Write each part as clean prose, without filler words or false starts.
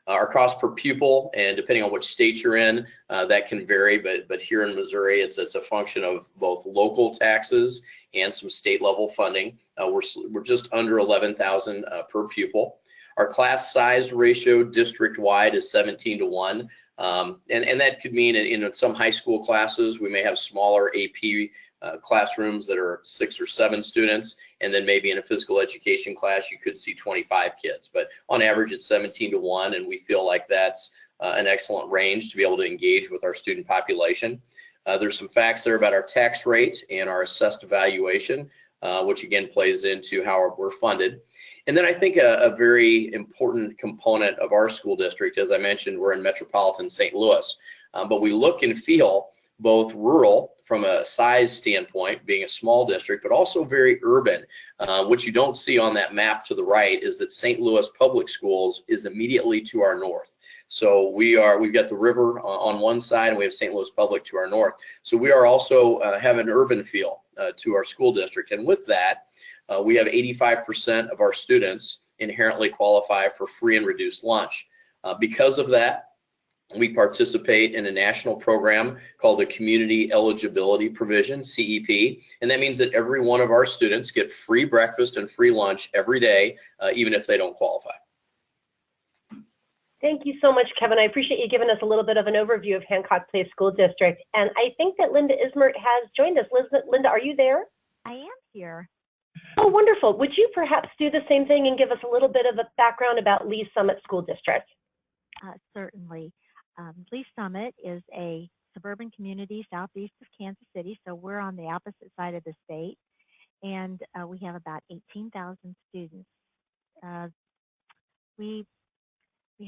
Our cost per pupil, and depending on which state you're in, that can vary, but here in Missouri, it's a function of both local taxes and some state level funding. We're just under 11,000 per pupil. Our class size ratio district-wide is 17-1, and that could mean in some high school classes, we may have smaller AP classrooms that are 6 or 7 students, and then maybe in a physical education class you could see 25 kids, but on average it's 17-1, and we feel like that's an excellent range to be able to engage with our student population. There's some facts there about our tax rate and our assessed evaluation, which again plays into how we're funded. And then I think a very important component of our school district, as I mentioned, we're in metropolitan St. Louis, but we look and feel both rural from a size standpoint, being a small district, but also very urban. What you don't see on that map to the right is that St. Louis Public Schools is immediately to our north. So we've got the river on one side, and we have St. Louis Public to our north. So we are also have an urban feel to our school district, and with that, we have 85% of our students inherently qualify for free and reduced lunch. Because of that, we participate in a national program called the Community Eligibility Provision, CEP, and that means that every one of our students get free breakfast and free lunch every day, even if they don't qualify. Thank you so much, Kevin. I appreciate you giving us a little bit of an overview of Hancock Place School District, and I think that Linda Ismert has joined us. Linda, are you there? I am here. Oh, wonderful. Would you perhaps do the same thing and give us a little bit of a background about Lee's Summit School District? Certainly. Lee's Summit is a suburban community southeast of Kansas City, so we're on the opposite side of the state, and we have about 18,000 students. We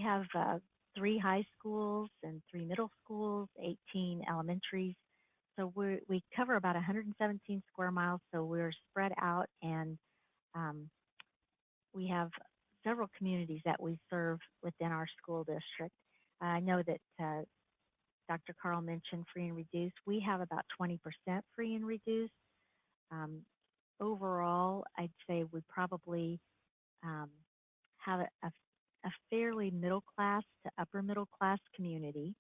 have 3 high schools and 3 middle schools, 18 elementaries, so we cover about 117 square miles, so we're spread out, and we have several communities that we serve within our school district. I know that Dr. Carl mentioned free and reduced. We have about 20% free and reduced. Overall, I'd say we probably have a fairly middle class to upper middle class community.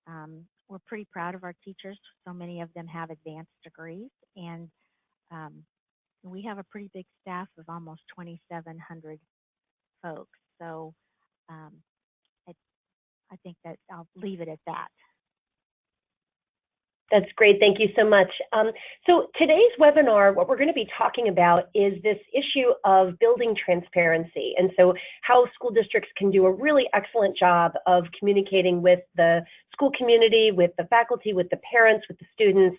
We're pretty proud of our teachers. So many of them have advanced degrees, and we have a pretty big staff of almost 2,700 folks. So I think that I'll leave it at that. That's great. Thank you so much. So today's webinar, what we're going to be talking about is this issue of building transparency. And so how school districts can do a really excellent job of communicating with the school community, with the faculty, with the parents, with the students,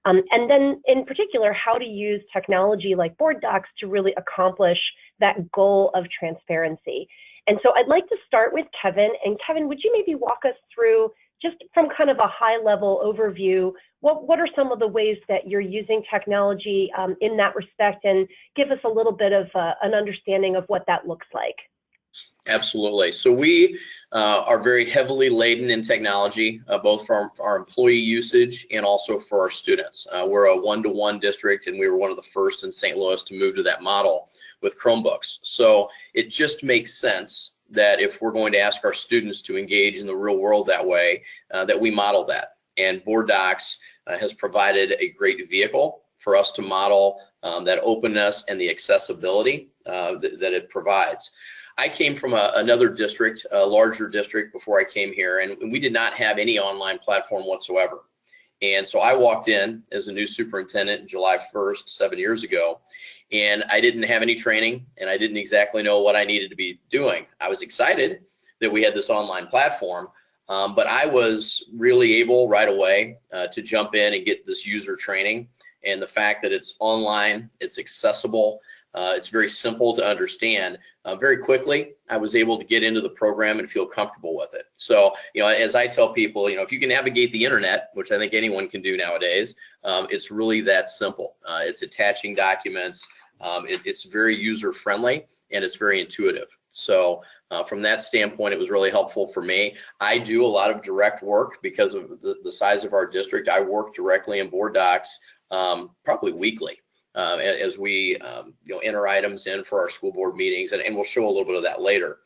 and then in particular, how to use technology like board docs to really accomplish that goal of transparency. And so I'd like to start with Kevin. And Kevin, would you maybe walk us through, just from kind of a high level overview, what are some of the ways that you're using technology in that respect, and give us a little bit of an understanding of what that looks like? Absolutely. So we are very heavily laden in technology, both for our employee usage and also for our students. We're a one-to-one district, and we were one of the first in St. Louis to move to that model with Chromebooks. So it just makes sense that if we're going to ask our students to engage in the real world that way, that we model that. And Board Docs has provided a great vehicle for us to model that openness and the accessibility that it provides. I came from another district, a larger district, before I came here, and we did not have any online platform whatsoever. And so I walked in as a new superintendent in July 1st, 7 years ago, and I didn't have any training, and I didn't exactly know what I needed to be doing. I was excited that we had this online platform, but I was really able right away to jump in and get this user training. And the fact that it's online, it's accessible, it's very simple to understand. Very quickly, I was able to get into the program and feel comfortable with it. So, as I tell people, if you can navigate the internet, which I think anyone can do nowadays, it's really that simple. It's attaching documents. It's very user friendly, and it's very intuitive. So from that standpoint, it was really helpful for me. I do a lot of direct work because of the size of our district. I work directly in Board Docs probably weekly. As we enter items in for our school board meetings, and we'll show a little bit of that later.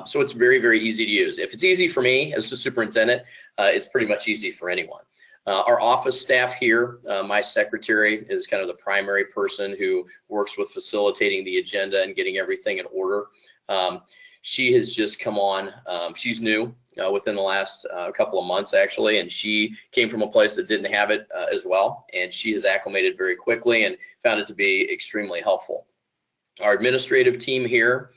So it's very, very easy to use. If it's easy for me as the superintendent, it's pretty much easy for anyone. Our office staff here, my secretary is kind of the primary person who works with facilitating the agenda and getting everything in order. She has just come on, she's new within the last couple of months actually, and she came from a place that didn't have it as well, and she has acclimated very quickly and found it to be extremely helpful. Our administrative team here,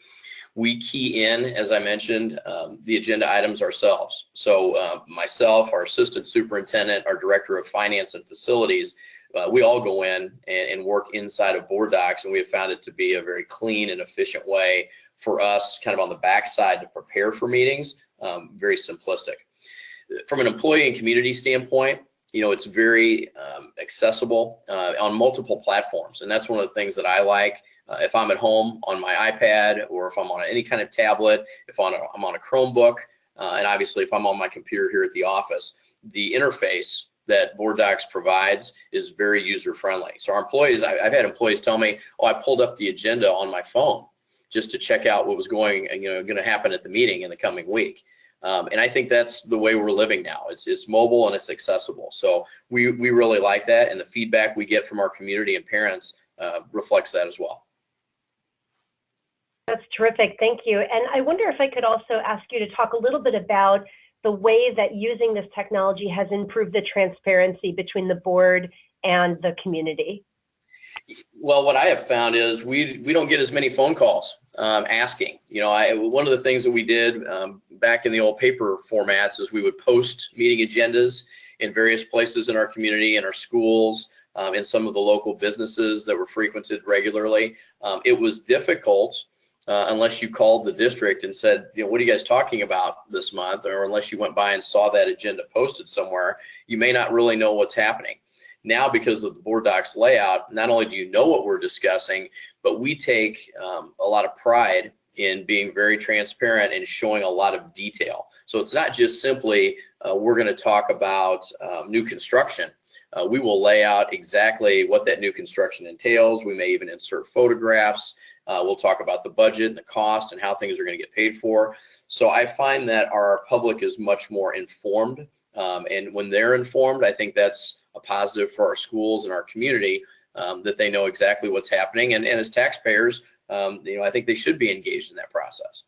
we key in, as I mentioned, the agenda items ourselves. So myself, our assistant superintendent, our director of finance and facilities, we all go in and work inside of board docs, and we have found it to be a very clean and efficient way for us kind of on the backside to prepare for meetings, very simplistic. From an employee and community standpoint, you know, it's very accessible on multiple platforms, and that's one of the things that I like. If I'm at home on my iPad, or if I'm on any kind of tablet, if I'm on a Chromebook, and obviously if I'm on my computer here at the office, the interface that Board Docs provides is very user-friendly. So our employees, I've had employees tell me, oh, I pulled up the agenda on my phone just to check out what was going to happen at the meeting in the coming week. And I think that's the way we're living now. It's mobile and it's accessible. So we really like that, and the feedback we get from our community and parents reflects that as well. That's terrific, thank you. And I wonder if I could also ask you to talk a little bit about the way that using this technology has improved the transparency between the board and the community. Well, what I have found is we don't get as many phone calls asking. You know, one of the things that we did back in the old paper formats is we would post meeting agendas in various places in our community, in our schools, in some of the local businesses that were frequented regularly. It was difficult unless you called the district and said, you know, what are you guys talking about this month? Or unless you went by and saw that agenda posted somewhere, you may not really know what's happening. Now, because of the board docs layout, not only do you know what we're discussing, but we take a lot of pride in being very transparent and showing a lot of detail. So it's not just simply we're going to talk about new construction. We will lay out exactly what that new construction entails. We may even insert photographs. We'll talk about the budget and the cost and how things are going to get paid for. So I find that our public is much more informed, and when they're informed, I think that's a positive for our schools and our community, that they know exactly what's happening. And as taxpayers, you know, I think they should be engaged in that process.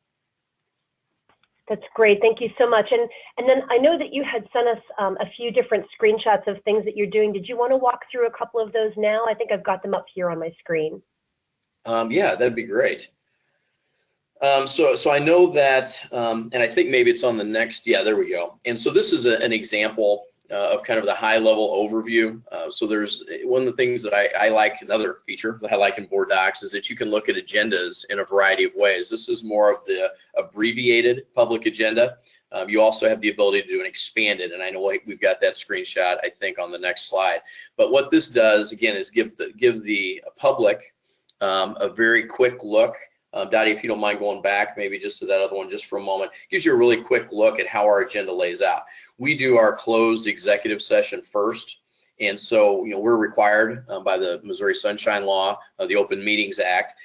That's great, thank you so much. And then I know that you had sent us a few different screenshots of things that you're doing. Did you want to walk through a couple of those now? I think I've got them up here on my screen. Yeah, that'd be great. So I know that, and I think maybe it's on the next, yeah, there we go. And so this is an example of kind of the high level overview. So there's one of the things that I like, another feature that I like in Board Docs is that you can look at agendas in a variety of ways. This is more of the abbreviated public agenda. You also have the ability to do an expanded, and I know we've got that screenshot, I think, on the next slide. But what this does, again, is give the public a very quick look. Dottie, if you don't mind going back maybe just to that other one just for a moment, gives you a really quick look at how our agenda lays out. We do our closed executive session first, and so we're required by the Missouri Sunshine Law, the Open Meetings Act,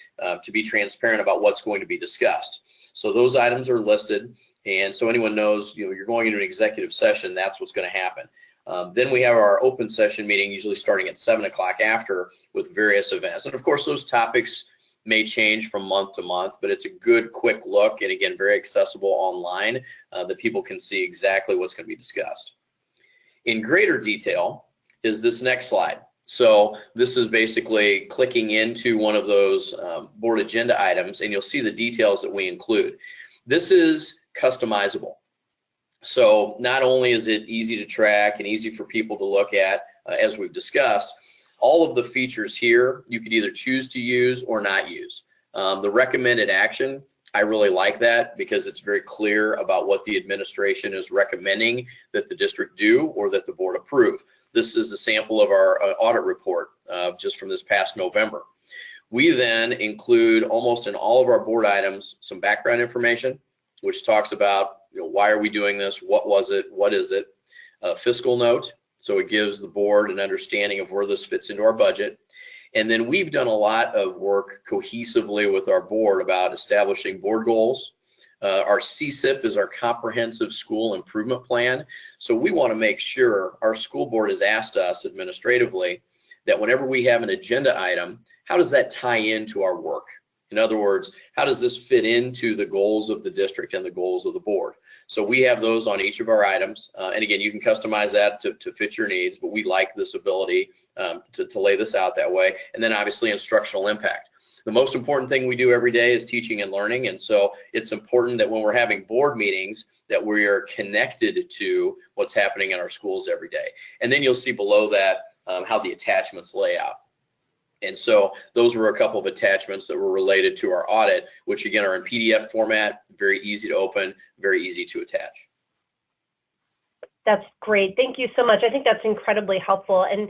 to be transparent about what's going to be discussed. So those items are listed, and so anyone knows you're going into an executive session, that's what's going to happen. Then we have our open session meeting, usually starting at 7 o'clock after, with various events. And of course, those topics may change from month to month, but it's a good quick look, and again, very accessible online, that people can see exactly what's going to be discussed. In greater detail is this next slide. So this is basically clicking into one of those board agenda items, and you'll see the details that we include. This is customizable. So not only is it easy to track and easy for people to look at, as we've discussed, all of the features here you could either choose to use or not use. The recommended action, I really like that because it's very clear about what the administration is recommending that the district do or that the board approve. This is a sample of our audit report just from this past November. We then include almost in all of our board items some background information, which talks about why are we doing this, what was it, what is it, a fiscal note, so it gives the board an understanding of where this fits into our budget. And then we've done a lot of work cohesively with our board about establishing board goals, Our CSIP is our Comprehensive School Improvement Plan. So we want to make sure our school board has asked us administratively that whenever we have an agenda item, how does that tie into our work? In other words, how does this fit into the goals of the district and the goals of the board? So we have those on each of our items. And again, you can customize that to fit your needs, but we like this ability to lay this out that way. And then obviously instructional impact. The most important thing we do every day is teaching and learning. And so it's important that when we're having board meetings that we are connected to what's happening in our schools every day. And then you'll see below that how the attachments lay out. And so those were a couple of attachments that were related to our audit, which again are in PDF format, very easy to open, very easy to attach. That's great. Thank you so much. I think that's incredibly helpful. And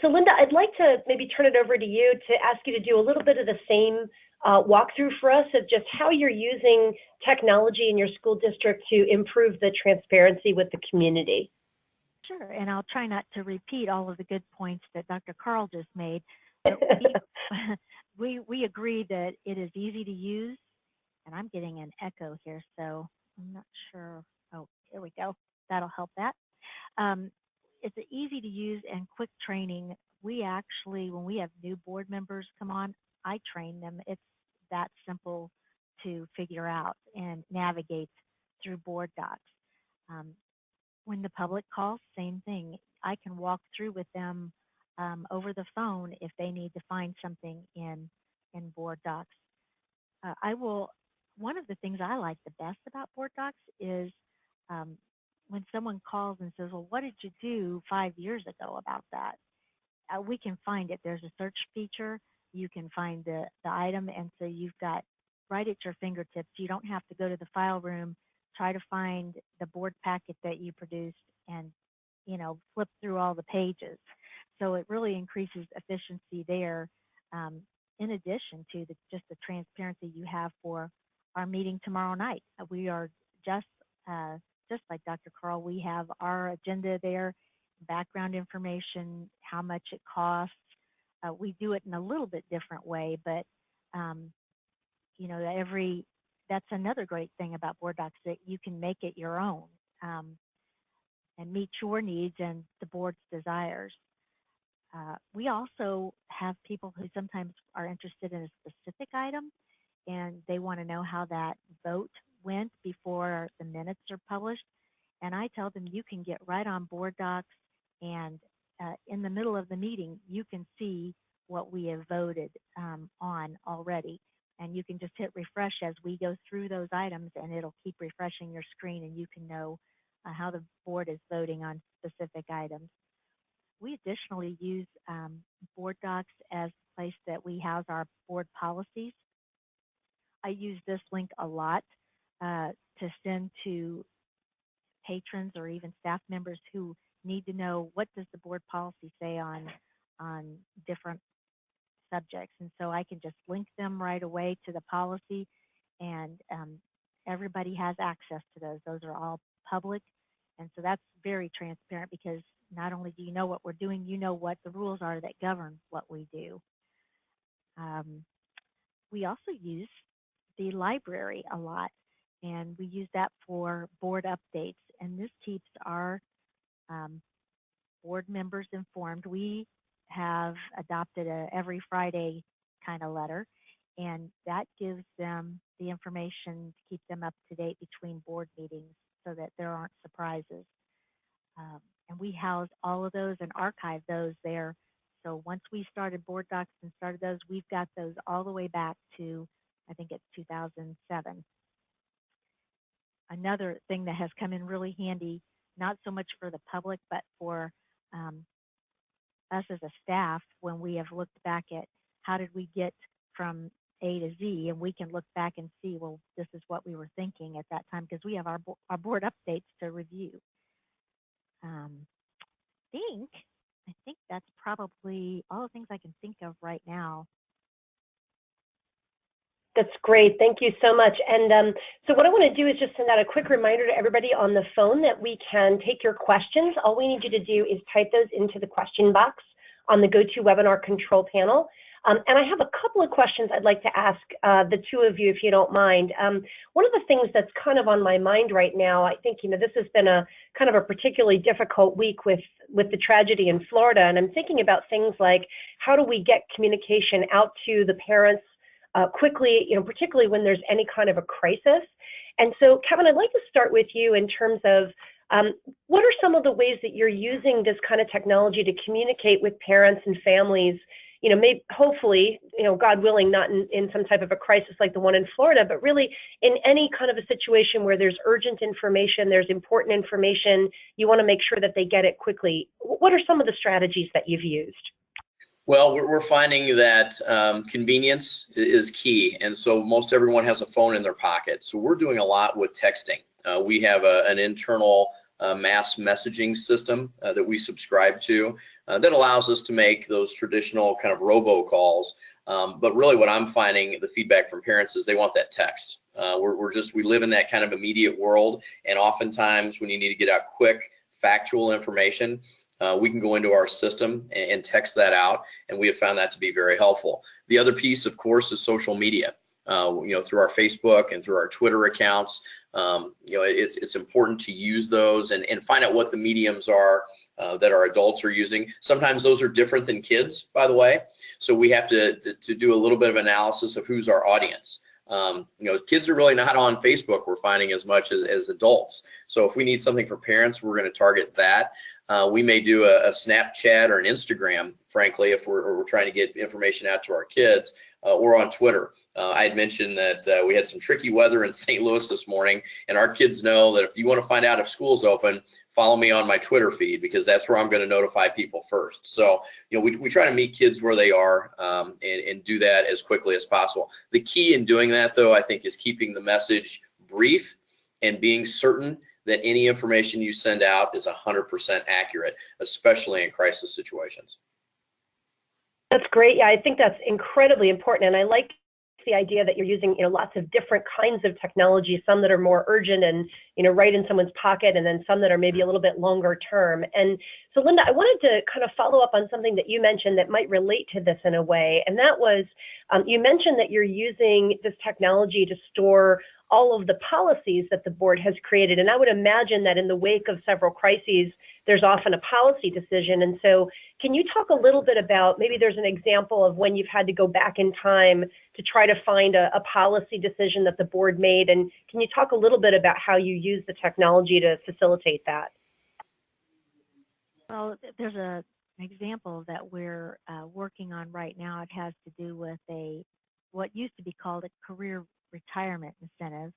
so Linda, I'd like to maybe turn it over to you to ask you to do a little bit of the same walkthrough for us of just how you're using technology in your school district to improve the transparency with the community. Sure, and I'll try not to repeat all of the good points that Dr. Carl just made. We agree that it is easy to use, and I'm getting an echo here, so I'm not sure. Oh, here we go. That'll help that. It's easy to use and quick training. We actually, when we have new board members come on, I train them. It's that simple to figure out and navigate through board docs. When the public calls, same thing. I can walk through with them over the phone if they need to find something in board docs. One of the things I like the best about board docs is when someone calls and says, well, what did you do 5 years ago about that? We can find it. There's a search feature. You can find the item, and so you've got right at your fingertips. You don't have to go to the file room, try to find the board packet that you produced and, flip through all the pages. So it really increases efficiency there, in addition to just the transparency you have for our meeting tomorrow night. We are just like Dr. Carl, we have our agenda there, background information, how much it costs. We do it in a little bit different way, but that's another great thing about board docs, that you can make it your own and meet your needs and the board's desires. We also have people who sometimes are interested in a specific item and they want to know how that vote went before the minutes are published. And I tell them you can get right on board docs, and in the middle of the meeting, you can see what we have voted on already. And you can just hit refresh as we go through those items, and it'll keep refreshing your screen, and you can know how the board is voting on specific items. We additionally use board docs as a place that we house our board policies. I use this link a lot to send to patrons or even staff members who need to know, what does the board policy say on different subjects. And so I can just link them right away to the policy, and everybody has access to those. Those are all public. And so that's very transparent, because not only do you know what we're doing, you know what the rules are that govern what we do. We also use the library a lot, and we use that for board updates. And this keeps our board members informed. We have adopted a every Friday kind of letter, and that gives them the information to keep them up to date between board meetings so that there aren't surprises. And we house all of those and archive those there. So once we started board docs and started those, we've got those all the way back to, I think it's 2007. Another thing that has come in really handy, not so much for the public, but for us as a staff, when we have looked back at how did we get from A to Z, and we can look back and see, well, this is what we were thinking at that time, because we have our board updates to review. I think that's probably all the things I can think of right now. That's great. Thank you so much. And so what I want to do is just send out a quick reminder to everybody on the phone that we can take your questions. All we need you to do is type those into the question box on the GoToWebinar control panel. And I have a couple of questions I'd like to ask the two of you, if you don't mind. One of the things that's kind of on my mind right now, I think, this has been a kind of a particularly difficult week with the tragedy in Florida, and I'm thinking about things like how do we get communication out to the parents quickly, particularly when there's any kind of a crisis. And so, Kevin, I'd like to start with you in terms of what are some of the ways that you're using this kind of technology to communicate with parents and families, maybe hopefully, God willing, not in some type of a crisis like the one in Florida, but really in any kind of a situation where there's urgent information, there's important information, you want to make sure that they get it quickly. What are some of the strategies that you've used? Well, we're finding that convenience is key, and so most everyone has a phone in their pocket. So we're doing a lot with texting. We have an internal mass messaging system that we subscribe to that allows us to make those traditional kind of robocalls. But really what I'm finding, the feedback from parents, is they want that text. We live in that kind of immediate world, and oftentimes when you need to get out quick, factual information, we can go into our system and text that out, and we have found that to be very helpful. The other piece, of course, is social media. Through our Facebook and through our Twitter accounts, it's important to use those and find out what the mediums are that our adults are using. Sometimes those are different than kids, by the way. So we have to do a little bit of analysis of who's our audience. Kids are really not on Facebook, we're finding, as much as adults. So if we need something for parents, we're going to target that. We may do a Snapchat or an Instagram, frankly, if we're trying to get information out to our kids, or on Twitter. I had mentioned that we had some tricky weather in St. Louis this morning, and our kids know that if you want to find out if school's open, follow me on my Twitter feed, because that's where I'm going to notify people first. So, we try to meet kids where they are and do that as quickly as possible. The key in doing that, though, I think, is keeping the message brief and being certain that any information you send out is 100% accurate, especially in crisis situations. That's great. Yeah, I think that's incredibly important. And I like the idea that you're using, lots of different kinds of technology, some that are more urgent and, right in someone's pocket, and then some that are maybe a little bit longer term. And so, Linda, I wanted to kind of follow up on something that you mentioned that might relate to this in a way. And that was, you mentioned that you're using this technology to store all of the policies that the board has created. And I would imagine that in the wake of several crises, there's often a policy decision. And so can you talk a little bit about, maybe there's an example of when you've had to go back in time to try to find a policy decision that the board made? And can you talk a little bit about how you use the technology to facilitate that? Well, there's an example that we're working on right now. It has to do with what used to be called a career retirement incentive.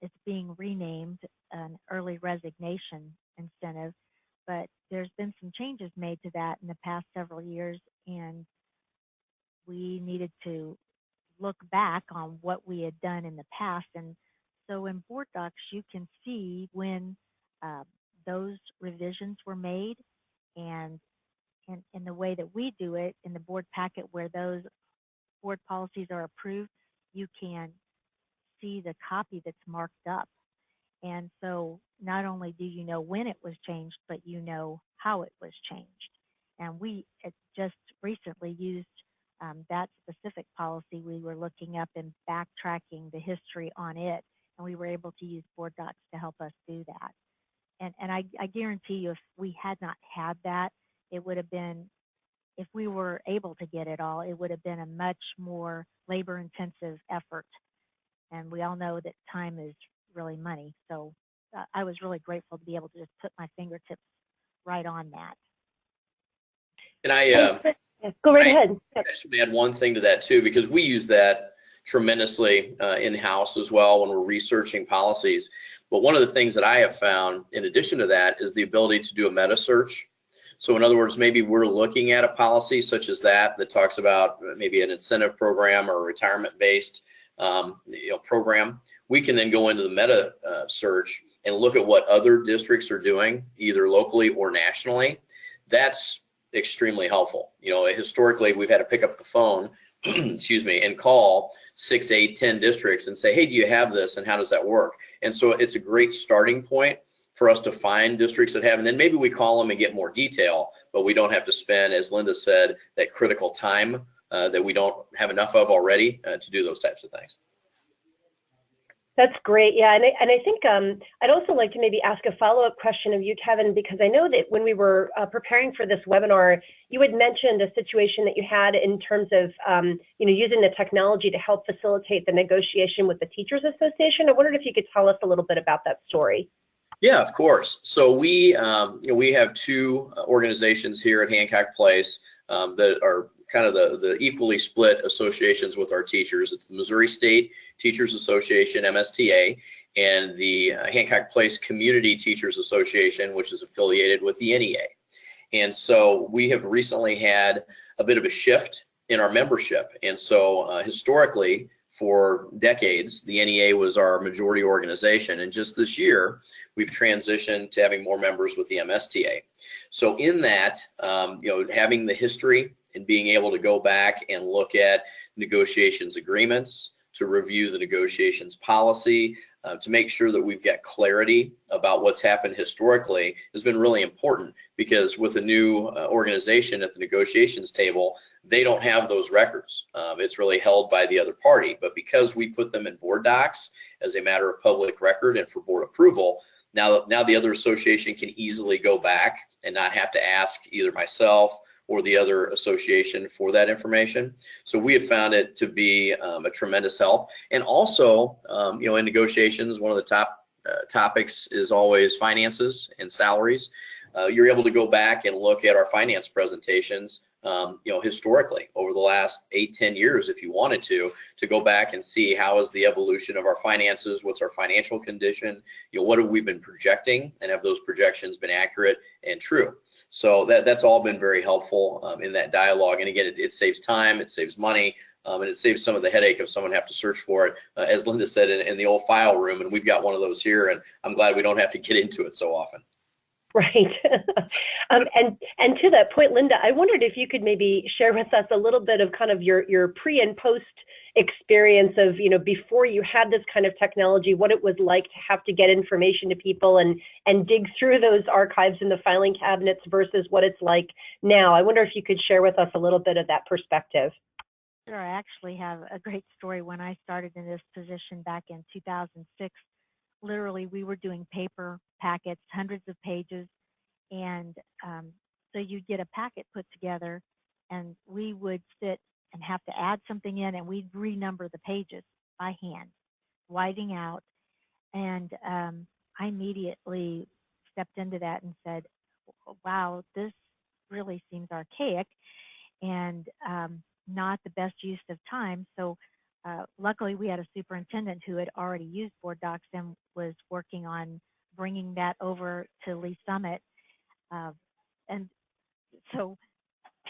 It's being renamed an early resignation incentive, but there's been some changes made to that in the past several years, and we needed to look back on what we had done in the past. And so in board docs, you can see when those revisions were made, and in the way that we do it in the board packet where those board policies are approved, you can see the copy that's marked up. And so not only do you know when it was changed, but you know how it was changed. And we just recently used that specific policy. We were looking up and backtracking the history on it, and we were able to use board docs to help us do that. And I guarantee you, if we had not had that, it would have been, if we were able to get it all, it would have been a much more labor-intensive effort. And we all know that time is really money. So I was really grateful to be able to just put my fingertips right on that. And I go right ahead. I should add one thing to that too, because we use that tremendously in-house as well when we're researching policies. But one of the things that I have found in addition to that is the ability to do a meta search. So in other words, maybe we're looking at a policy such as that talks about maybe an incentive program or a retirement-based program. We can then go into the meta search and look at what other districts are doing, either locally or nationally. That's extremely helpful. Historically, we've had to pick up the phone, excuse me, and call 6, 8, 10 districts and say, hey, do you have this, and how does that work? And so it's a great starting point for us to find districts that have, and then maybe we call them and get more detail, but we don't have to spend, as Linda said, that critical time that we don't have enough of already to do those types of things. That's great. Yeah, and I think I'd also like to maybe ask a follow-up question of you, Kevin, because I know that when we were preparing for this webinar, you had mentioned a situation that you had in terms of using the technology to help facilitate the negotiation with the Teachers Association. I wondered if you could tell us a little bit about that story. Yeah, of course. So we have two organizations here at Hancock Place that are kind of the equally split associations with our teachers. It's the Missouri State Teachers Association, MSTA, and the Hancock Place Community Teachers Association, which is affiliated with the NEA. And so we have recently had a bit of a shift in our membership. And so historically, for decades, the NEA was our majority organization, and just this year, we've transitioned to having more members with the MSTA. So in that, having the history and being able to go back and look at negotiations agreements, to review the negotiations policy, to make sure that we've got clarity about what's happened historically has been really important, because with a new organization at the negotiations table, they don't have those records. It's really held by the other party, but because we put them in board docs as a matter of public record and for board approval, now the other association can easily go back and not have to ask either myself or the other association for that information. So we have found it to be a tremendous help. And also, in negotiations, one of the top topics is always finances and salaries. You're able to go back and look at our finance presentations, historically over the last 8-10 years, if you wanted to go back and see how is the evolution of our finances, what's our financial condition, what have we been projecting, and have those projections been accurate and true. So that's all been very helpful in that dialogue. And again, it saves time, it saves money, and it saves some of the headache of someone have to search for it, as Linda said, in the old file room. And we've got one of those here, and I'm glad we don't have to get into it so often. Right. And to that point, Linda, I wondered if you could maybe share with us a little bit of kind of your pre and post experience of, before you had this kind of technology, what it was like to have to get information to people and dig through those archives in the filing cabinets versus what it's like now. I wonder if you could share with us a little bit of that perspective. Sure, I actually have a great story. When I started in this position back in 2006, literally we were doing paper packets, hundreds of pages, and so you'd get a packet put together, and we would sit and have to add something in, and we'd renumber the pages by hand, whiting out. And I immediately stepped into that and said, wow, this really seems archaic and not the best use of time. So luckily we had a superintendent who had already used board docs and was working on bringing that over to Lee Summit. And so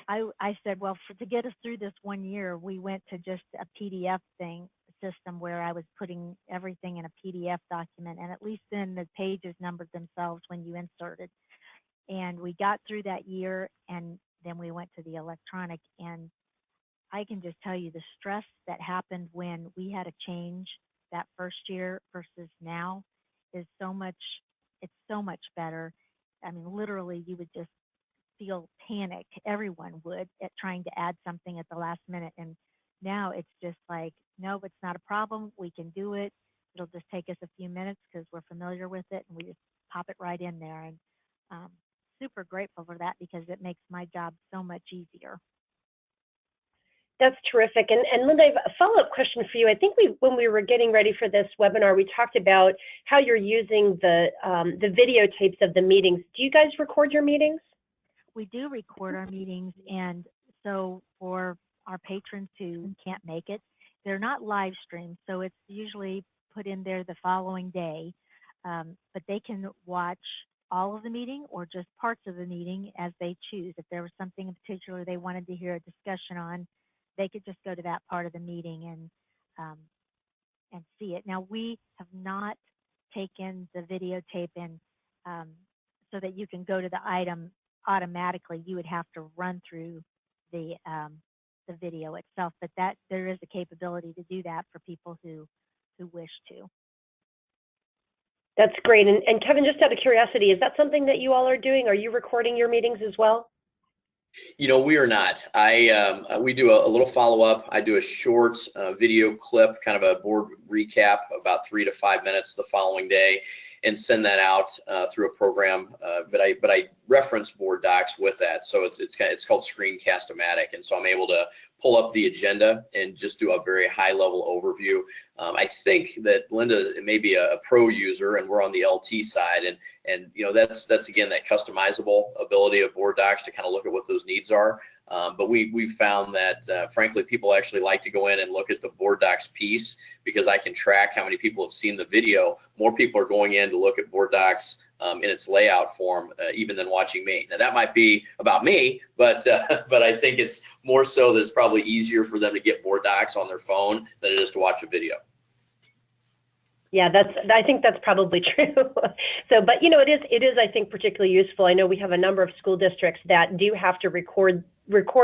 I said, well, to get us through this 1 year, we went to just a PDF system where I was putting everything in a PDF document, and at least then the pages numbered themselves when you inserted. And we got through that year, and then we went to the electronic. And I can just tell you the stress that happened when we had a change that first year versus now is it's so much better. I mean, literally, you would just feel panic. Everyone would at trying to add something at the last minute. And now it's just like, no, it's not a problem. We can do it. It'll just take us a few minutes because we're familiar with it, and we just pop it right in there. And super grateful for that because it makes my job so much easier. That's terrific. And Linda, I have a follow-up question for you. I think when we were getting ready for this webinar, we talked about how you're using the videotapes of the meetings. Do you guys record your meetings? We do record our meetings, and so for our patrons who can't make it, they're not live streamed, so it's usually put in there the following day, but they can watch all of the meeting or just parts of the meeting as they choose. If there was something in particular they wanted to hear a discussion on, they could just go to that part of the meeting and see it. Now, we have not taken the videotape in so that you can go to the item automatically. You would have to run through the video itself, but that there is a capability to do that for people who wish to. That's great. And Kevin, just out of curiosity, is that something that you all are doing? Are you recording your meetings as well? We are not. We do a little follow-up. I do a short video clip, kind of a board recap, about 3 to 5 minutes the following day, and send that out through a program. But I reference board docs with that, so it's called Screencast-O-Matic, and so I'm able to pull up the agenda and just do a very high-level overview. I think that Linda may be a pro user, and we're on the LT side, and that's again that customizable ability of board docs to kind of look at what those needs are. But we've found that frankly people actually like to go in and look at the board docs piece, because I can track how many people have seen the video. More people are going in to look at board docs in its layout form even than watching me. Now that might be about me, but I think it's more so that it's probably easier for them to get board docs on their phone than it is to watch a video. Yeah, I think that's probably true. So, but it is I think particularly useful. I know we have a number of school districts that do have to record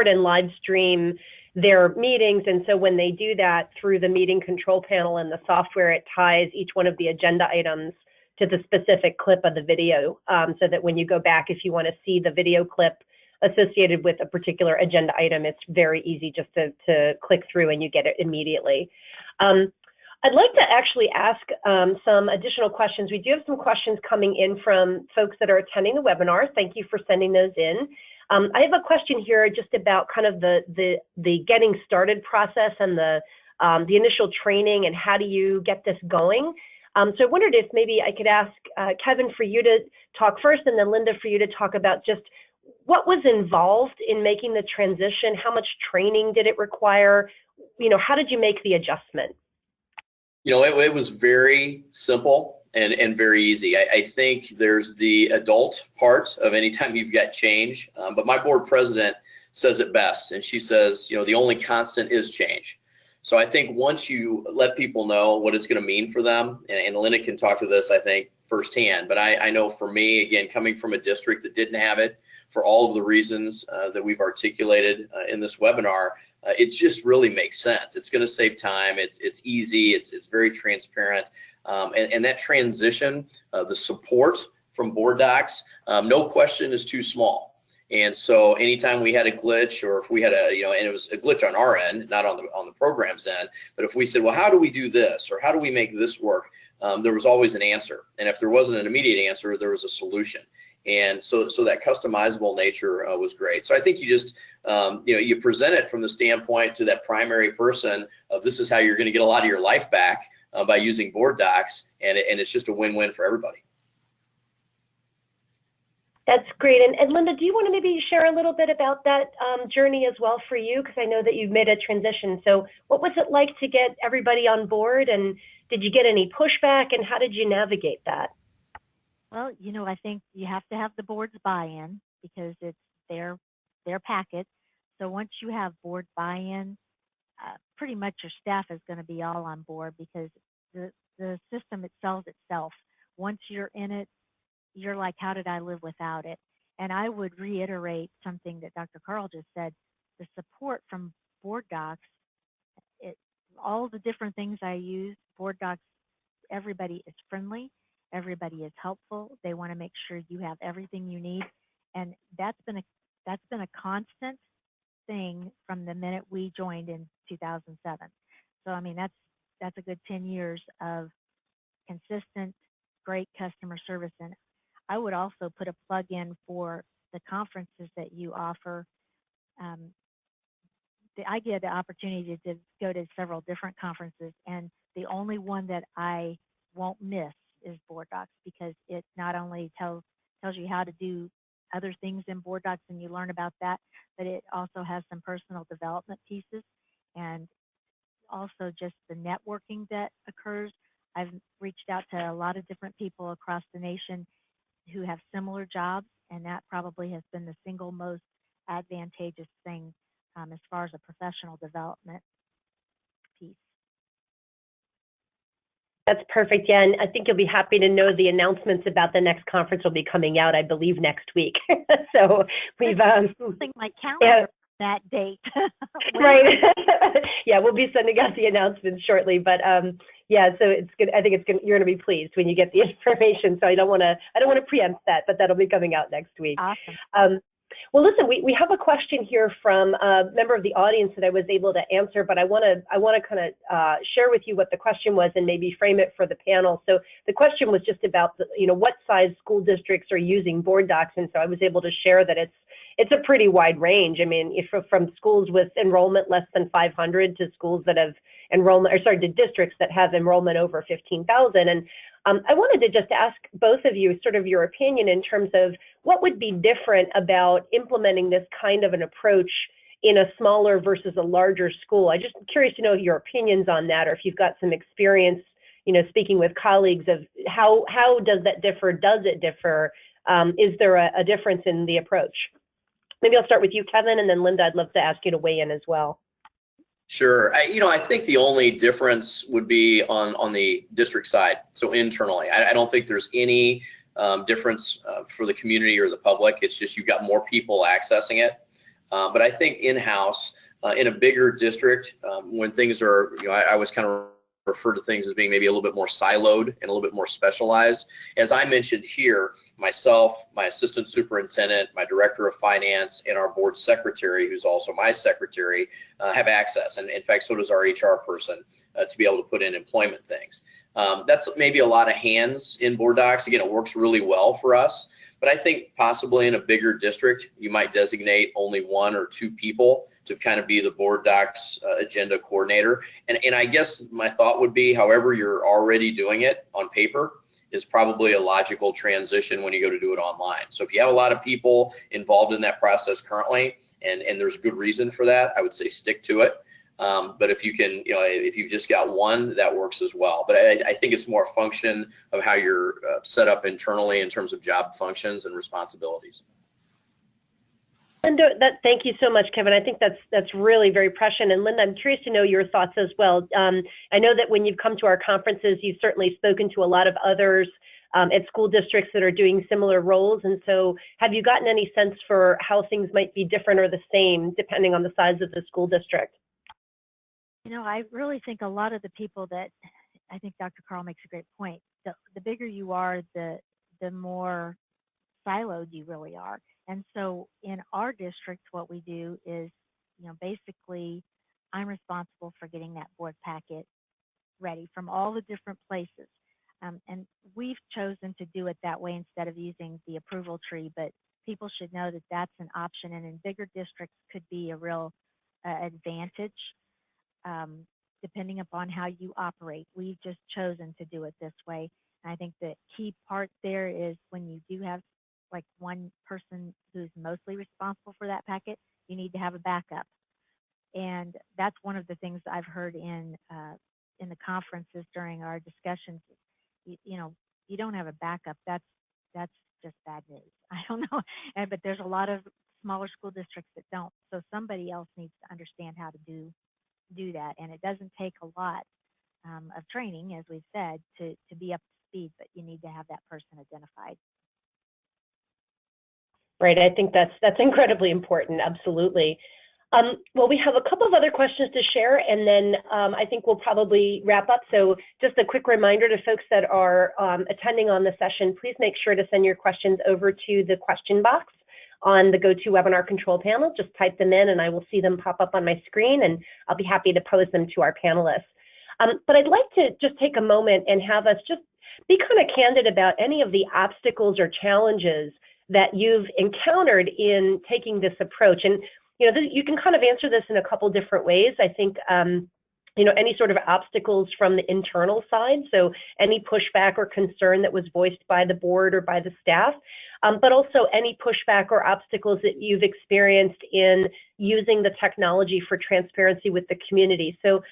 and live stream their meetings, and so when they do that through the meeting control panel and the software, it ties each one of the agenda items to the specific clip of the video, so that when you go back, if you want to see the video clip associated with a particular agenda item, it's very easy just to click through and you get it immediately. I'd like to actually ask some additional questions. We do have some questions coming in from folks that are attending the webinar. Thank you for sending those in. I have a question here just about kind of the getting started process and the initial training and how do you get this going. So I wondered if maybe I could ask Kevin for you to talk first, and then Linda for you to talk about just what was involved in making the transition. How much training did it require? How did you make the adjustment? It was very simple and very easy. I think there's the adult part of anytime you've got change, but my board president says it best, and she says, the only constant is change. So I think once you let people know what it's going to mean for them, and Linda can talk to this, I think, firsthand, but I know for me, again, coming from a district that didn't have it, for all of the reasons that we've articulated in this webinar, it just really makes sense. It's going to save time. It's easy. It's very transparent. And that transition, the support from board docs, no question is too small. And so anytime we had a glitch, or if we had and it was a glitch on our end, not on the program's end, but if we said, well, how do we do this, or how do we make this work, there was always an answer. And if there wasn't an immediate answer, there was a solution. And so that customizable nature was great. So I think you just, you present it from the standpoint to that primary person of this is how you're going to get a lot of your life back by using board docs, and it's just a win-win for everybody. That's great. And Linda, do you want to maybe share a little bit about that journey as well for you? Because I know that you've made a transition. So what was it like to get everybody on board, and did you get any pushback, and how did you navigate that? Well, I think you have to have the board's buy-in because it's their packet. So once you have board buy-in, pretty much your staff is going to be all on board, because the system sells itself. Once you're in it, you're like, how did I live without it? And I would reiterate something that Dr. Carl just said, the support from board docs, all the different things I use, board docs, everybody is friendly, everybody is helpful. They want to make sure you have everything you need. And that's been a constant thing from the minute we joined in 2007. So I mean, that's a good 10 years of consistent, great customer service. And I would also put a plug in for the conferences that you offer. I get the opportunity to go to several different conferences, and the only one that I won't miss is board docs, because it not only tells you how to do other things in board docs and you learn about that, but it also has some personal development pieces, and also just the networking that occurs. I've reached out to a lot of different people across the nation who have similar jobs, and that probably has been the single most advantageous thing as far as a professional development piece. That's perfect. Yeah, and I think you'll be happy to know the announcements about the next conference will be coming out, I believe, next week. So we've something my calendar that date. Right. Yeah, we'll be sending out the announcements shortly. But yeah, so it's good. I think it's good. You're going to be pleased when you get the information. So I don't want to preempt that, but that'll be coming out next week. Awesome. Well, listen, we have a question here from a member of the audience that I was able to answer, but I want to kind of share with you what the question was and maybe frame it for the panel. So the question was just about what size school districts are using board docs, and so I was able to share that it's a pretty wide range. I mean, from schools with enrollment less than 500 to schools that have to districts that have enrollment over 15,000. And I wanted to just ask both of you sort of your opinion in terms of what would be different about implementing this kind of an approach in a smaller versus a larger school. I'm just curious to know your opinions on that, or if you've got some experience, speaking with colleagues of how does that differ? Does it differ? Is there a difference in the approach? Maybe I'll start with you, Kevin, and then Linda, I'd love to ask you to weigh in as well. Sure. I think the only difference would be on the district side, so internally. I don't think there's any difference for the community or the public. It's just you've got more people accessing it. But I think in-house, in a bigger district, when things are, I always kind of refer to things as being maybe a little bit more siloed and a little bit more specialized. As I mentioned here, myself, my assistant superintendent, my director of finance, and our board secretary, who's also my secretary, have access. And in fact, so does our HR person to be able to put in employment things. That's maybe a lot of hands in board docs. Again, it works really well for us. But I think possibly in a bigger district, you might designate only 1 or 2 people to kind of be the board docs agenda coordinator. And I guess my thought would be, however you're already doing it on paper, is probably a logical transition when you go to do it online. So if you have a lot of people involved in that process currently, and there's good reason for that, I would say stick to it. But if you can, if you've just got 1, that works as well. But I think it's more a function of how you're set up internally in terms of job functions and responsibilities. Linda, thank you so much, Kevin. I think that's really very prescient. And Linda, I'm curious to know your thoughts as well. I know that when you've come to our conferences, you've certainly spoken to a lot of others at school districts that are doing similar roles. And so have you gotten any sense for how things might be different or the same depending on the size of the school district? I really think a lot of the people that, I think Dr. Carl makes a great point. The bigger you are, the more siloed you really are. And so in our district, what we do is, basically I'm responsible for getting that board packet ready from all the different places. And we've chosen to do it that way instead of using the approval tree, but people should know that that's an option, and in bigger districts could be a real advantage depending upon how you operate. We've just chosen to do it this way. And I think the key part there is when you do have like one person who's mostly responsible for that packet, you need to have a backup. And that's one of the things I've heard in the conferences during our discussions. You don't have a backup. That's just bad news. I don't know, but there's a lot of smaller school districts that don't. So somebody else needs to understand how to do that, and it doesn't take a lot of training, as we've said, to be up to speed. But you need to have that person identified. Right. I think that's incredibly important. Absolutely. Well, we have a couple of other questions to share, and then I think we'll probably wrap up. So just a quick reminder to folks that are attending on the session, please make sure to send your questions over to the question box on the GoToWebinar control panel. Just type them in and I will see them pop up on my screen, and I'll be happy to pose them to our panelists. But I'd like to just take a moment and have us just be kind of candid about any of the obstacles or challenges that you've encountered in taking this approach. And you can kind of answer this in a couple different ways. I think any sort of obstacles from the internal side, so any pushback or concern that was voiced by the board or by the staff, but also any pushback or obstacles that you've experienced in using the technology for transparency with the community. So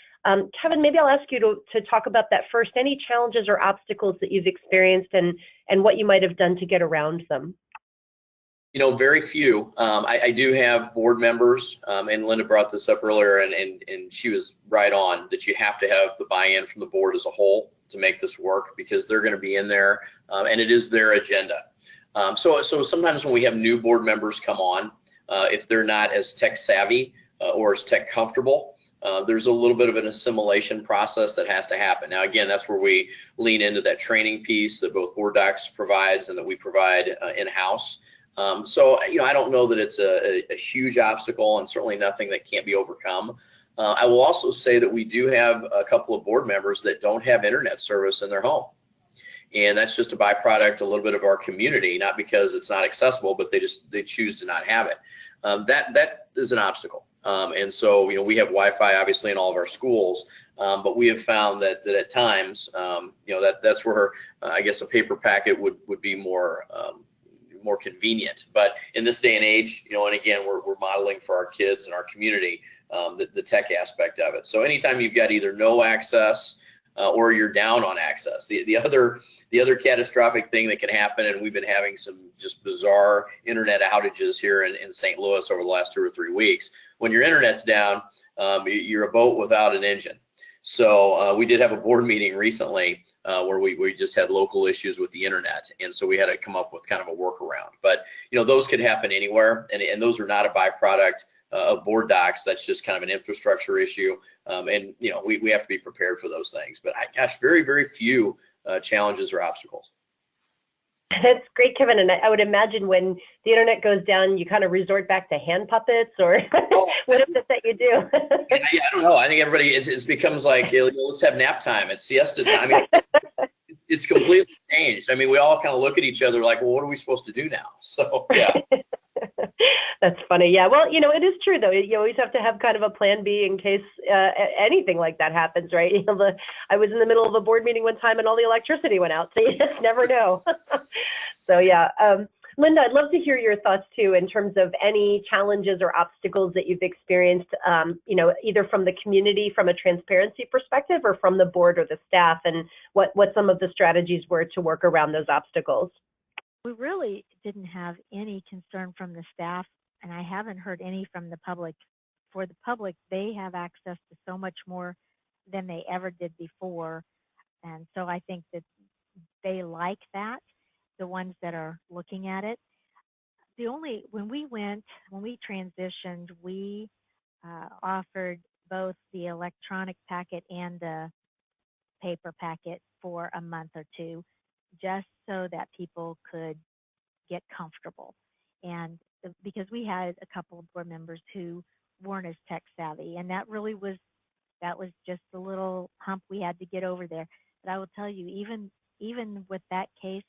Kevin, maybe I'll ask you to talk about that first. Any challenges or obstacles that you've experienced and what you might have done to get around them? Very few. I do have board members, and Linda brought this up earlier, and she was right on that you have to have the buy-in from the board as a whole to make this work, because they're going to be in there, and it is their agenda. So sometimes when we have new board members come on, if they're not as tech savvy or as tech comfortable, there's a little bit of an assimilation process that has to happen. Now, again, that's where we lean into that training piece that both Board Docs provides and that we provide in-house. So, I don't know that it's a huge obstacle, and certainly nothing that can't be overcome. I will also say that we do have a couple of board members that don't have internet service in their home. And that's just a byproduct, a little bit of our community, not because it's not accessible, but they choose to not have it. That is an obstacle. And so, we have Wi-Fi obviously in all of our schools, but we have found that at times, that's where I guess a paper packet would be more convenient. But in this day and age, and again, we're modeling for our kids and our community the tech aspect of it. So anytime you've got either no access or you're down on access, the other catastrophic thing that can happen, and we've been having some just bizarre internet outages here in St. Louis over the last 2 or 3 weeks. When your internet's down, you're a boat without an engine. So we did have a board meeting recently where we just had local issues with the internet, and so we had to come up with kind of a workaround. But those could happen anywhere, and those are not a byproduct of board docs. That's just kind of an infrastructure issue, and we have to be prepared for those things. But gosh, very, very few challenges or obstacles. That's great, Kevin. And I would imagine when the internet goes down, you kind of resort back to hand puppets, or what is it that you do? Yeah, I don't know. I think everybody, it becomes like, let's have nap time. It's siesta time. I mean, it's completely changed. I mean, we all kind of look at each other like, well, what are we supposed to do now? So, yeah. That's funny. Yeah. Well, it is true though. You always have to have kind of a plan B in case anything like that happens, right? I was in the middle of a board meeting one time and all the electricity went out, so you just never know. So yeah. Linda, I'd love to hear your thoughts too in terms of any challenges or obstacles that you've experienced, either from the community, from a transparency perspective, or from the board or the staff, and what some of the strategies were to work around those obstacles. We really didn't have any concern from the staff, and I haven't heard any from the public. For the public, they have access to so much more than they ever did before. And so I think that they like that, the ones that are looking at it. When we transitioned, we offered both the electronic packet and the paper packet for a month or two, just so that people could get comfortable. And because we had a couple of board members who weren't as tech savvy, and that was just the little hump we had to get over there. But I will tell you, even with that case,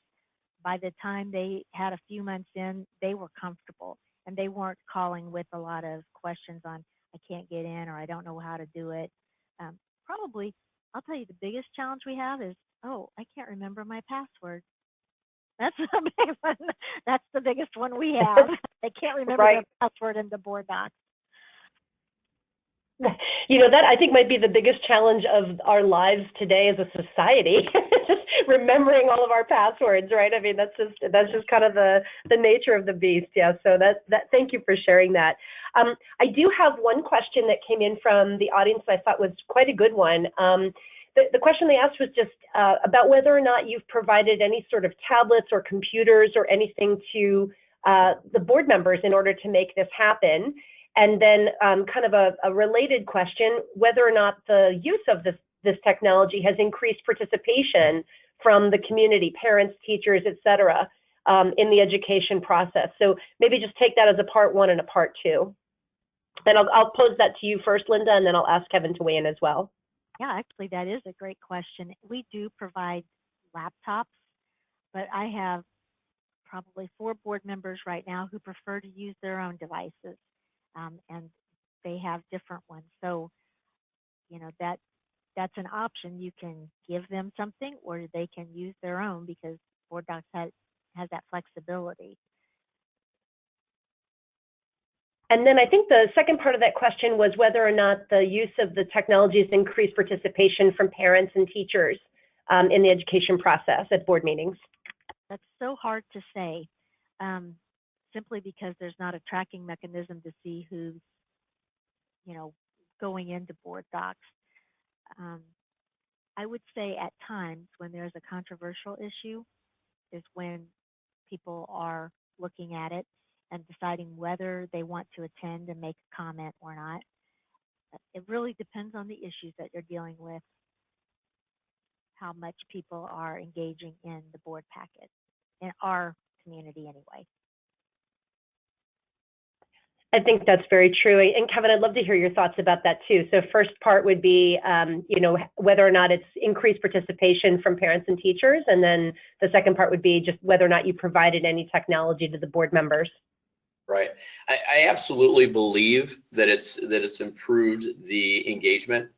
by the time they had a few months in, they were comfortable, and they weren't calling with a lot of questions on, I can't get in, or I don't know how to do it. Probably, I'll tell you, the biggest challenge we have is, oh, I can't remember my password. That's the big one. That's the biggest one we have. They can't remember Right. their password in the board docs. That I think might be the biggest challenge of our lives today as a society, just remembering all of our passwords, right? I mean, that's just kind of the nature of the beast. Yeah. So thank you for sharing that. I do have one question that came in from the audience that I thought was quite a good one. The question they asked was just about whether or not you've provided any sort of tablets or computers or anything to the board members in order to make this happen. And then kind of a related question, whether or not the use of this technology has increased participation from the community, parents, teachers, et cetera, in the education process. So maybe just take that as a part one and a part two. And I'll pose that to you first, Linda, and then I'll ask Kevin to weigh in as well. Yeah, actually, that is a great question. We do provide laptops, but I have probably 4 board members right now who prefer to use their own devices, and they have different ones. So, that's an option. You can give them something, or they can use their own, because Board Docs has that flexibility. And then I think the second part of that question was whether or not the use of the technology has increased participation from parents and teachers in the education process at board meetings. That's so hard to say, simply because there's not a tracking mechanism to see who's, going into Board Docs. I would say at times when there's a controversial issue is when people are looking at it and deciding whether they want to attend and make a comment or not. It really depends on the issues that you're dealing with, how much people are engaging in the board packet, in our community anyway. I think that's very true. And Kevin, I'd love to hear your thoughts about that too. So first part would be, whether or not it's increased participation from parents and teachers. And then the second part would be just whether or not you provided any technology to the board members. Right. I absolutely believe that it's improved the engagement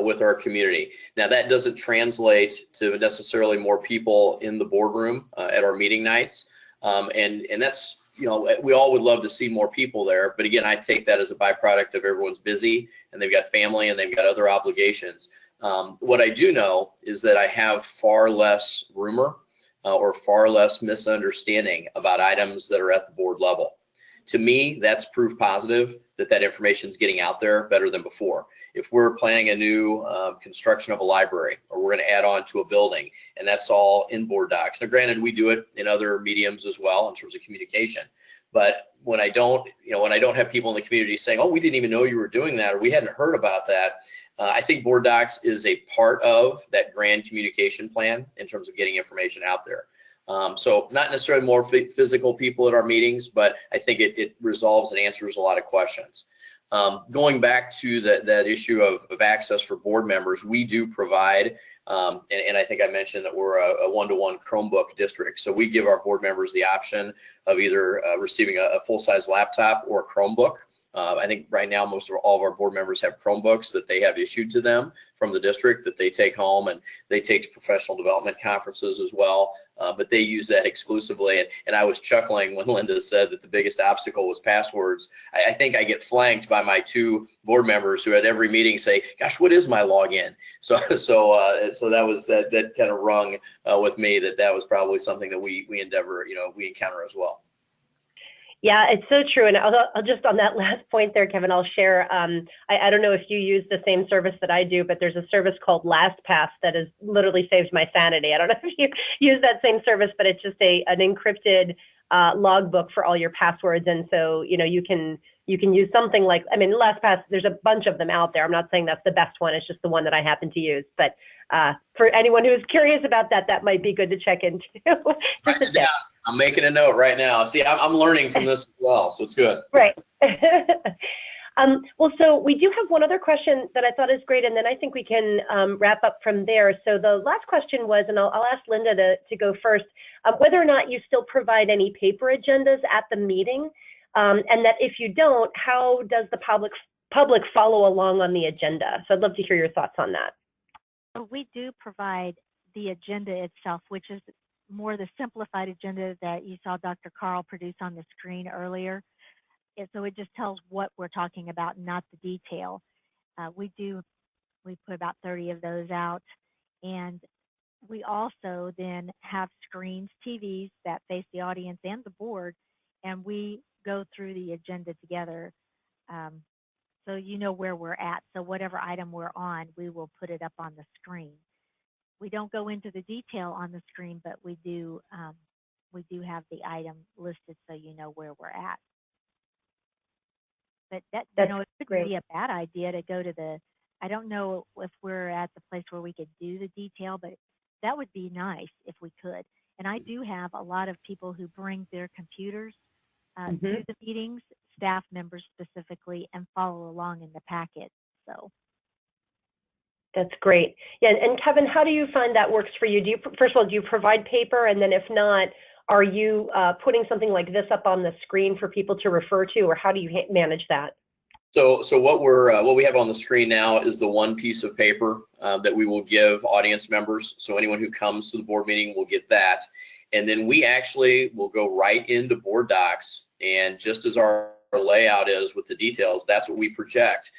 with our community. Now that doesn't translate to necessarily more people in the boardroom at our meeting nights. And that's, we all would love to see more people there, but again, I take that as a byproduct of everyone's busy and they've got family and they've got other obligations. What I do know is that I have far less rumor or far less misunderstanding about items that are at the board level. To me, that's proof positive that that information is getting out there better than before. If we're planning a new construction of a library, or we're going to add on to a building, and that's all in board docs. Now, granted, we do it in other mediums as well in terms of communication. But when I don't have people in the community saying, "Oh, we didn't even know you were doing that," or "We hadn't heard about that," I think board docs is a part of that grand communication plan in terms of getting information out there. So not necessarily more physical people at our meetings, but I think it resolves and answers a lot of questions. Going back to that issue of access for board members, we do provide, and I think I mentioned that we're a one-to-one Chromebook district. So we give our board members the option of either receiving a full-size laptop or a Chromebook. I think right now all of our board members have Chromebooks that they have issued to them from the district that they take home, and they take to professional development conferences as well, but they use that exclusively. And I was chuckling when Linda said that the biggest obstacle was passwords. I think I get flanked by my two board members who at every meeting say, "Gosh, what is my login?" So that kind of rung with me that was probably something that we encounter as well. Yeah, it's so true. And I'll just on that last point there, Kevin, I'll share, I don't know if you use the same service that I do, but there's a service called LastPass that has literally saved my sanity. I don't know if you use that same service, but it's just an encrypted logbook for all your passwords. And so, you can use something like, LastPass, there's a bunch of them out there. I'm not saying that's the best one. It's just the one that I happen to use. But for anyone who's curious about that, that might be good to check into. Just a tip. I'm making a note right now. See, I'm learning from this as well, so it's good. Right. Well, so we do have one other question that I thought is great, and then I think we can wrap up from there. So the last question was, and I'll ask Linda to go first, whether or not you still provide any paper agendas at the meeting, and that if you don't, how does the public follow along on the agenda? So I'd love to hear your thoughts on that. We do provide the agenda itself, which is more the simplified agenda that you saw Dr. Carl produce on the screen earlier. So it just tells what we're talking about, not the detail. We put about 30 of those out. And we also then have screens, TVs that face the audience and the board, and we go through the agenda together. So you know where we're at. So whatever item we're on, we will put it up on the screen. We don't go into the detail on the screen, but we do have the item listed so you know where we're at. But it wouldn't be a bad idea to go to I don't know if we're at the place where we could do the detail, but that would be nice if we could. And I do have a lot of people who bring their computers to the meetings, staff members specifically, and follow along in the packet. So. That's great. Yeah, and Kevin, how do you find that works for you? First of all, do you provide paper? And then if not, are you putting something like this up on the screen for people to refer to, or how do you manage that? So what we have on the screen now is the one piece of paper that we will give audience members. So anyone who comes to the board meeting will get that. And then we actually will go right into board docs, and just as our layout is with the details, that's what we project.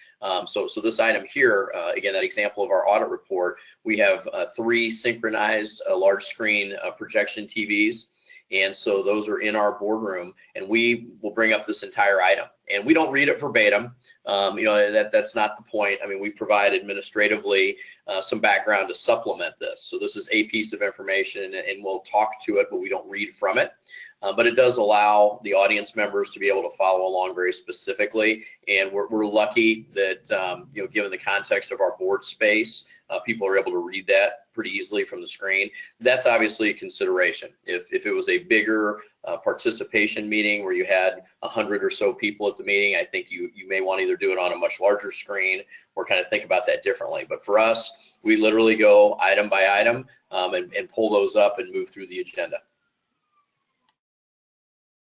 So this item here, again, that example of our audit report, we have 3 synchronized large screen projection TVs. And so those are in our boardroom, and we will bring up this entire item. And we don't read it verbatim. That's not the point. We provide administratively some background to supplement this. So this is a piece of information, and we'll talk to it, but we don't read from it. But it does allow the audience members to be able to follow along very specifically. And we're lucky that, given the context of our board space, people are able to read that pretty easily from the screen. That's obviously a consideration. If it was a bigger participation meeting where you had 100 or so people at the meeting, I think you may want to either do it on a much larger screen or kind of think about that differently. But for us, we literally go item by item and pull those up and move through the agenda.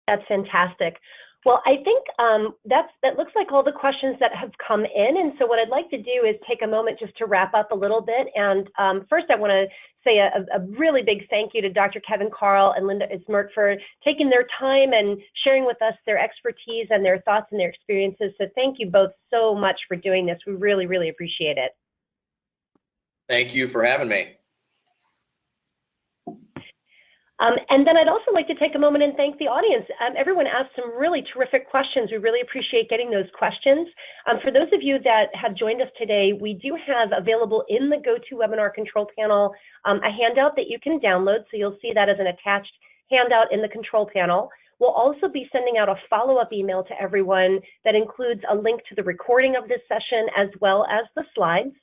That's fantastic. Well, I think that looks like all the questions that have come in. And so what I'd like to do is take a moment just to wrap up a little bit. And first, I want to say a really big thank you to Dr. Kevin Carl and Linda Ismert for taking their time and sharing with us their expertise and their thoughts and their experiences. So thank you both so much for doing this. We really, really appreciate it. Thank you for having me. And then I'd also like to take a moment and thank the audience. Everyone asked some really terrific questions. We really appreciate getting those questions. For those of you that have joined us today, we do have available in the GoToWebinar control panel a handout that you can download. So you'll see that as an attached handout in the control panel. We'll also be sending out a follow-up email to everyone that includes a link to the recording of this session as well as the slides.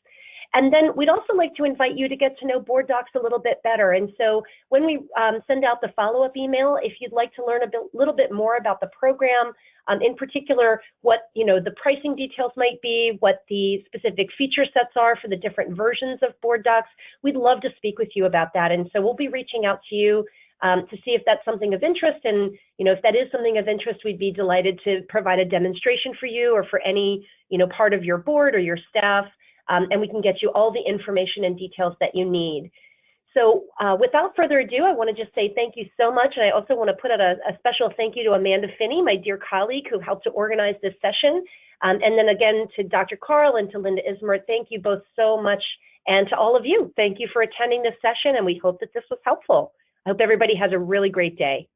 And then we'd also like to invite you to get to know Board Docs a little bit better. And so when we send out the follow-up email, if you'd like to learn a little bit more about the program, in particular, what the pricing details might be, what the specific feature sets are for the different versions of Board Docs, we'd love to speak with you about that. And so we'll be reaching out to you to see if that's something of interest. And if that is something of interest, we'd be delighted to provide a demonstration for you or for any part of your board or your staff. And we can get you all the information and details that you need. So without further ado, I want to just say thank you so much. And I also want to put out a special thank you to Amanda Finney, my dear colleague who helped to organize this session. And then again to Dr. Carl and to Linda Ismert, thank you both so much. And to all of you, thank you for attending this session. And we hope that this was helpful. I hope everybody has a really great day.